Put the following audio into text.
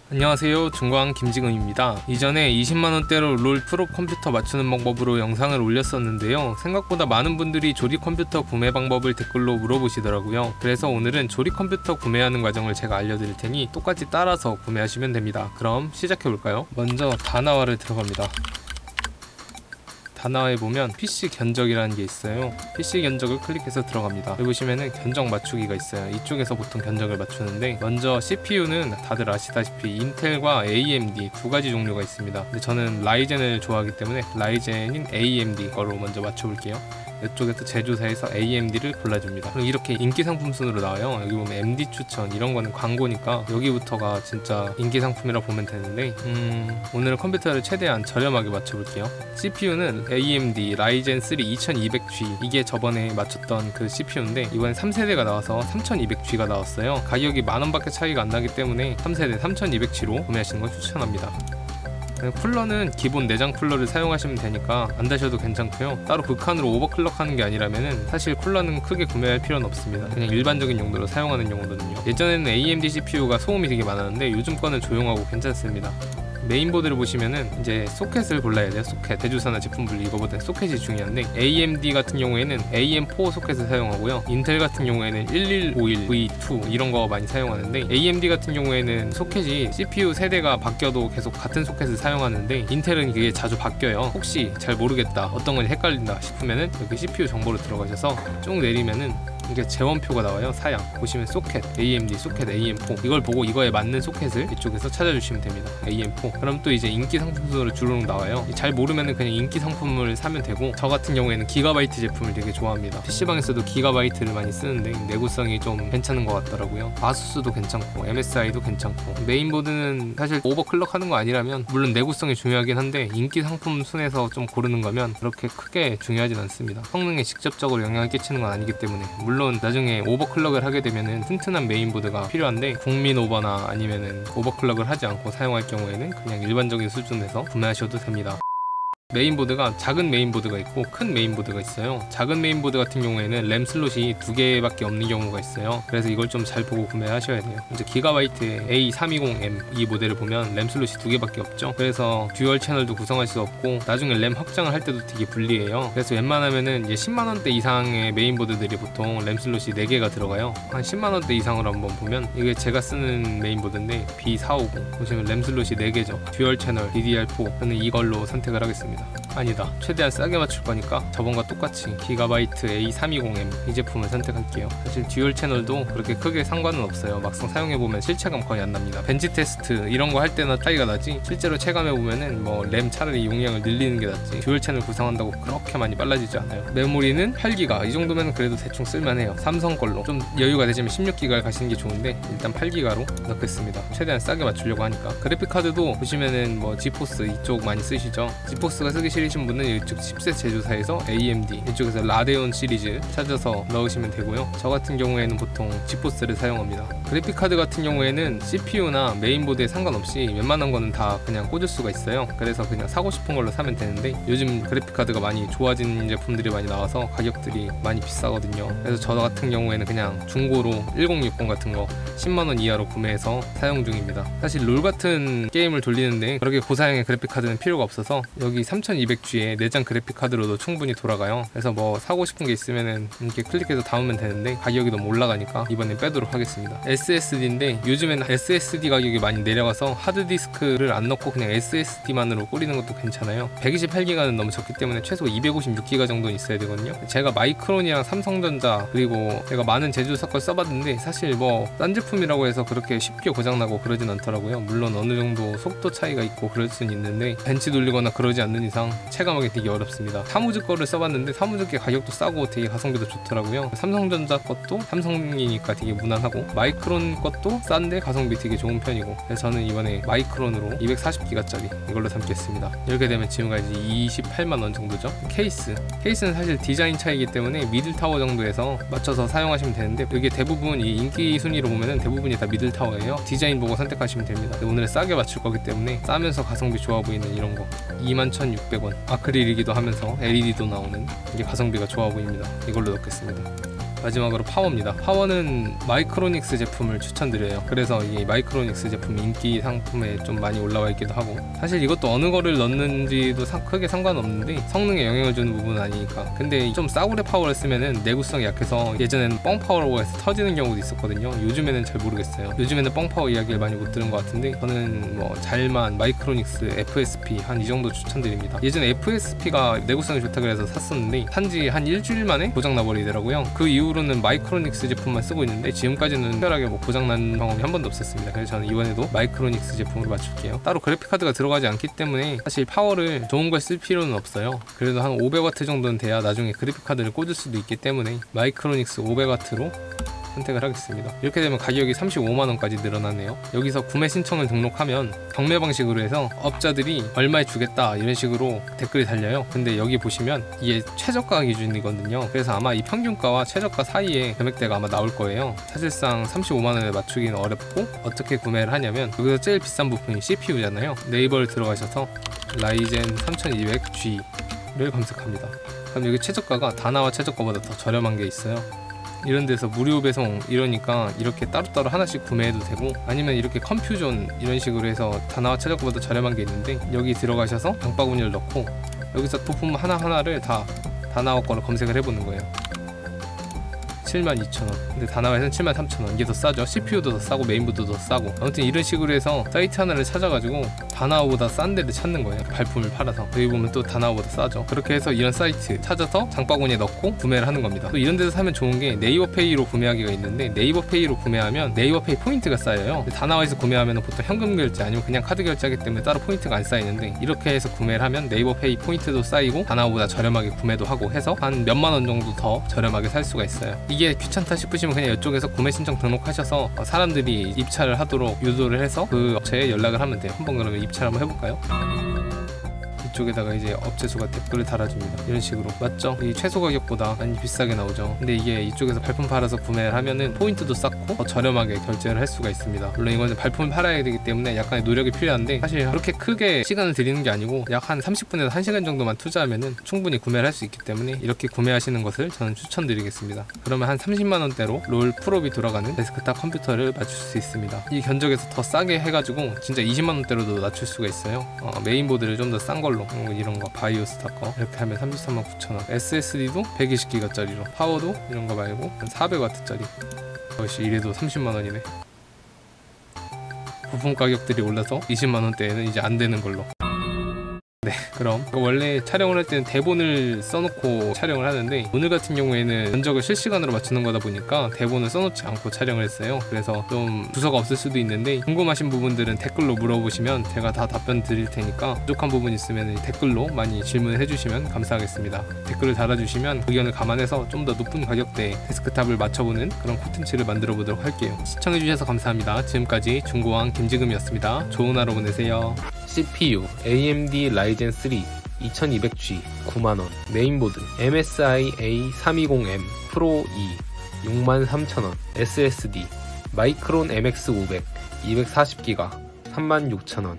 안녕하세요, 중광 김지근입니다. 이전에 20만원대로 롤 프로 컴퓨터 맞추는 방법으로 영상을 올렸었는데요, 생각보다 많은 분들이 조립 컴퓨터 구매 방법을 댓글로 물어보시더라고요. 그래서 오늘은 조립 컴퓨터 구매하는 과정을 제가 알려드릴 테니 똑같이 따라서 구매하시면 됩니다. 그럼 시작해볼까요? 먼저 다나와를 들어갑니다. 다나와에 보면 PC 견적이라는 게 있어요. PC 견적을 클릭해서 들어갑니다. 여기 보시면은 견적 맞추기가 있어요. 이쪽에서 보통 견적을 맞추는데, 먼저 CPU는 다들 아시다시피 인텔과 AMD 두 가지 종류가 있습니다. 근데 저는 라이젠을 좋아하기 때문에 라이젠인 AMD 거로 먼저 맞춰볼게요. 이쪽에서 제조사에서 AMD를 골라줍니다. 그럼 이렇게 인기 상품 순으로 나와요. 여기 보면 MD 추천, 이런 거는 광고니까 여기부터가 진짜 인기 상품이라 보면 되는데, 오늘은 컴퓨터를 최대한 저렴하게 맞춰볼게요. CPU는 AMD 라이젠 3 2200G, 이게 저번에 맞췄던 그 CPU인데 이번엔 3세대가 나와서 3200G가 나왔어요. 가격이 만원밖에 차이가 안 나기 때문에 3세대 3200G로 구매하시는 걸 추천합니다. 쿨러는 기본 내장 쿨러를 사용하시면 되니까 안 다셔도 괜찮고요. 따로 극한으로 오버클럭 하는 게 아니라면은 사실 쿨러는 크게 구매할 필요는 없습니다. 그냥 일반적인 용도로 사용하는 용도는요. 예전에는 AMD CPU가 소음이 되게 많았는데 요즘 거는 조용하고 괜찮습니다. 메인보드를 보시면은 이제 소켓을 골라야 돼요. 소켓, 대주사나 제품 분리, 이거보다 소켓이 중요한데, AMD 같은 경우에는 AM4 소켓을 사용하고요, 인텔 같은 경우에는 1151V2 이런 거 많이 사용하는데, AMD 같은 경우에는 소켓이 CPU 세대가 바뀌어도 계속 같은 소켓을 사용하는데, 인텔은 그게 자주 바뀌어요. 혹시 잘 모르겠다, 어떤 건 헷갈린다 싶으면은 여기 CPU 정보로 들어가셔서 쭉 내리면은 이게 재원표가 나와요. 사양 보시면 소켓, AMD 소켓 AM4, 이걸 보고 이거에 맞는 소켓을 이쪽에서 찾아주시면 됩니다. AM4. 그럼 또 이제 인기 상품으로 주로 나와요. 잘 모르면은 그냥 인기 상품을 사면 되고, 저 같은 경우에는 기가바이트 제품을 되게 좋아합니다. PC방에서도 기가바이트를 많이 쓰는데 내구성이 좀 괜찮은 것 같더라고요. 아수스도 괜찮고 MSI도 괜찮고, 메인보드는 사실 오버클럭 하는 거 아니라면 물론 내구성이 중요하긴 한데 인기 상품 순에서 좀 고르는 거면 그렇게 크게 중요하진 않습니다. 성능에 직접적으로 영향을 끼치는 건 아니기 때문에. 물론 나중에 오버클럭을 하게 되면은 튼튼한 메인보드가 필요한데, 국민 오버나 아니면은 오버클럭을 하지 않고 사용할 경우에는 그냥 일반적인 수준에서 구매하셔도 됩니다. 메인보드가 작은 메인보드가 있고 큰 메인보드가 있어요. 작은 메인보드 같은 경우에는 램 슬롯이 2개밖에 없는 경우가 있어요. 그래서 이걸 좀 잘 보고 구매하셔야 돼요. 이제 기가바이트의 A320M 이 모델을 보면 램 슬롯이 2개밖에 없죠. 그래서 듀얼 채널도 구성할 수 없고 나중에 램 확장을 할 때도 되게 불리해요. 그래서 웬만하면은 이제 10만원대 이상의 메인보드들이 보통 램 슬롯이 4개가 들어가요. 한 10만원대 이상으로 한번 보면 이게 제가 쓰는 메인보드인데 B450 보시면 램 슬롯이 4개죠. 듀얼 채널 DDR4, 저는 이걸로 선택을 하겠습니다. 아니다, 최대한 싸게 맞출 거니까 저번과 똑같이 기가바이트 A320M 이 제품을 선택할게요. 사실 듀얼 채널도 그렇게 크게 상관은 없어요. 막상 사용해보면 실체감 거의 안 납니다. 벤치 테스트 이런 거 할 때나 차이가 나지, 실제로 체감해보면은 뭐 램 차라리 용량을 늘리는 게 낫지 듀얼 채널 구성한다고 그렇게 많이 빨라지지 않아요. 메모리는 8기가, 이 정도면 그래도 대충 쓸만해요. 삼성 걸로 좀 여유가 되시면 16기가를 가시는 게 좋은데 일단 8기가로 넣겠습니다. 최대한 싸게 맞추려고 하니까. 그래픽카드도 보시면은 뭐 지포스 이쪽 많이 쓰시죠. 지포스가 쓰기 싫으신 분은 이쪽 칩셋 제조사에서 AMD, 이쪽에서 라데온 시리즈 찾아서 넣으시면 되고요. 저 같은 경우에는 보통 지포스를 사용합니다. 그래픽카드 같은 경우에는 CPU나 메인보드에 상관없이 웬만한 거는 다 그냥 꽂을 수가 있어요. 그래서 그냥 사고 싶은 걸로 사면 되는데, 요즘 그래픽카드가 많이 좋아진 제품들이 많이 나와서 가격들이 많이 비싸거든요. 그래서 저 같은 경우에는 그냥 중고로 1060 같은 거 10만원 이하로 구매해서 사용 중입니다. 사실 롤 같은 게임을 돌리는데 그렇게 고사양의 그래픽카드는 필요가 없어서 여기 3200G의 내장 그래픽카드로도 충분히 돌아가요. 그래서 뭐 사고 싶은 게 있으면은 이렇게 클릭해서 담으면 되는데 가격이 너무 올라가니까 이번엔 빼도록 하겠습니다. SSD인데 요즘에는 SSD 가격이 많이 내려가서 하드디스크를 안 넣고 그냥 SSD만으로 꾸리는 것도 괜찮아요. 128기가는 너무 적기 때문에 최소 256기가 정도는 있어야 되거든요. 제가 마이크론이랑 삼성전자 그리고 제가 많은 제조사 걸 써봤는데 사실 뭐 딴 제품이라고 해서 그렇게 쉽게 고장나고 그러진 않더라고요. 물론 어느 정도 속도 차이가 있고 그럴 수는 있는데 벤치 돌리거나 그러지 않는 이상 체감하기 되게 어렵습니다. 사무즈 거를 써봤는데 사무즈 게 가격도 싸고 되게 가성비도 좋더라고요. 삼성전자 것도 삼성이니까 되게 무난하고, 마이크론 것도 싼데 가성비 되게 좋은 편이고, 그래서 저는 이번에 마이크론으로 240기가짜리 이걸로 담겠습니다. 이렇게 되면 지금까지 28만원 정도죠. 케이스는 사실 디자인 차이기 때문에 미들타워 정도에서 맞춰서 사용하시면 되는데, 이게 대부분 이 인기 순위로 보면은 대부분이 다 미들타워예요. 디자인 보고 선택하시면 됩니다. 오늘은 싸게 맞출 거기 때문에 싸면서 가성비 좋아 보이는 이런 거 21,600원, 아크릴이기도 하면서 LED도 나오는, 이게 가성비가 좋아 보입니다. 이걸로 넣겠습니다. 마지막으로 파워입니다. 파워는 마이크로닉스 제품을 추천드려요. 그래서 이 마이크로닉스 제품 인기 상품에 좀 많이 올라와 있기도 하고, 사실 이것도 어느 거를 넣는지도 크게 상관없는데 성능에 영향을 주는 부분은 아니니까. 근데 좀 싸구려 파워를 쓰면은 내구성이 약해서 예전에는 뻥 파워라고 해서 터지는 경우도 있었거든요. 요즘에는 잘 모르겠어요. 요즘에는 뻥 파워 이야기를 많이 못 들은 것 같은데, 저는 뭐 잘만, 마이크로닉스, FSP 한 이 정도 추천드립니다. 예전에 FSP가 내구성이 좋다 그래서 샀었는데 산지 한 일주일 만에 고장 나버리더라고요. 그 이후로는 마이크로닉스 제품만 쓰고 있는데 지금까지는 특별하게 뭐 고장난 경험이 한 번도 없었습니다. 그래서 저는 이번에도 마이크로닉스 제품으로 맞출게요. 따로 그래픽카드가 들어가지 않기 때문에 사실 파워를 좋은 걸 쓸 필요는 없어요. 그래도 한 500W 정도는 돼야 나중에 그래픽카드를 꽂을 수도 있기 때문에 마이크로닉스 500W로 선택을 하겠습니다. 이렇게 되면 가격이 35만원까지 늘어나네요. 여기서 구매 신청을 등록하면 경매 방식으로 해서 업자들이 얼마에 주겠다 이런 식으로 댓글이 달려요. 근데 여기 보시면 이게 최저가 기준이거든요. 그래서 아마 이 평균가와 최저가 사이에 금액대가 아마 나올 거예요. 사실상 35만원에 맞추기는 어렵고, 어떻게 구매를 하냐면 여기서 제일 비싼 부품이 CPU잖아요. 네이버를 들어가셔서 라이젠 3200G를 검색합니다. 그럼 여기 최저가가 다나와 최저가보다 더 저렴한 게 있어요. 이런 데서 무료 배송 이러니까 이렇게 따로따로 하나씩 구매해도 되고, 아니면 이렇게 컴퓨존 이런 식으로 해서 다나와 최저가보다 저렴한 게 있는데 여기 들어가셔서 장바구니를 넣고 여기서 부품 하나하나를 다 다나와 거를 검색을 해보는 거예요. 72,000원. 근데 다나와에서는 73,000원. 이게 더 싸죠. CPU도 더 싸고 메인보드도 더 싸고. 아무튼 이런 식으로 해서 사이트 하나를 찾아가지고 다나와보다 싼 데를 찾는 거예요. 발품을 팔아서. 여기 보면 또 다나와보다 싸죠. 그렇게 해서 이런 사이트 찾아서 장바구니에 넣고 구매를 하는 겁니다. 또 이런 데서 사면 좋은 게 네이버페이로 구매하기가 있는데, 네이버페이로 구매하면 네이버페이 포인트가 쌓여요. 다나와에서 구매하면 보통 현금 결제 아니면 그냥 카드 결제하기 때문에 따로 포인트가 안 쌓이는데, 이렇게 해서 구매를 하면 네이버페이 포인트도 쌓이고 다나와보다 저렴하게 구매도 하고 해서 한 몇만 원 정도 더 저렴하게 살 수가 있어요. 이게 귀찮다 싶으시면 그냥 이쪽에서 구매 신청 등록하셔서 사람들이 입찰을 하도록 유도를 해서 그 업체에 연락을 하면 돼요. 한번 그러면 입찰 한번 해볼까요? 이쪽에다가 이제 업체수가 댓글을 달아줍니다. 이런 식으로. 맞죠? 이 최소 가격보다 많이 비싸게 나오죠. 근데 이게 이쪽에서 발품 팔아서 구매를 하면은 포인트도 쌓고 더 저렴하게 결제를 할 수가 있습니다. 물론 이거는 발품을 팔아야 되기 때문에 약간의 노력이 필요한데, 사실 그렇게 크게 시간을 들이는 게 아니고 약 한 30분에서 1시간 정도만 투자하면은 충분히 구매를 할 수 있기 때문에 이렇게 구매하시는 것을 저는 추천드리겠습니다. 그러면 한 30만원대로 롤 풀업이 돌아가는 데스크탑 컴퓨터를 맞출 수 있습니다. 이 견적에서 더 싸게 해가지고 진짜 20만원대로도 낮출 수가 있어요. 메인보드를 좀 더 싼 걸로, 이런 거 바이오스타 거 이렇게 하면 339,000원. SSD도 120기가짜리로, 파워도 이런 거 말고 한 400W짜리. 역시 이래도 30만원이네. 부품 가격들이 올라서 20만원대에는 이제 안 되는 걸로. 네, 그럼 원래 촬영을 할 때는 대본을 써놓고 촬영을 하는데, 오늘 같은 경우에는 견적을 실시간으로 맞추는 거다 보니까 대본을 써놓지 않고 촬영을 했어요. 그래서 좀 주소가 없을 수도 있는데, 궁금하신 부분들은 댓글로 물어보시면 제가 다 답변 드릴 테니까 부족한 부분 있으면 댓글로 많이 질문을 해주시면 감사하겠습니다. 댓글을 달아주시면 의견을 감안해서 좀 더 높은 가격대에 데스크탑을 맞춰보는 그런 콘텐츠를 만들어 보도록 할게요. 시청해주셔서 감사합니다. 지금까지 중고왕 김지금이었습니다. 좋은 하루 보내세요. CPU AMD 라이젠 3 2200G 9만원, 메인보드 MSI A320M 프로 2 63,000원, SSD 마이크론 MX500 240GB 36,000원.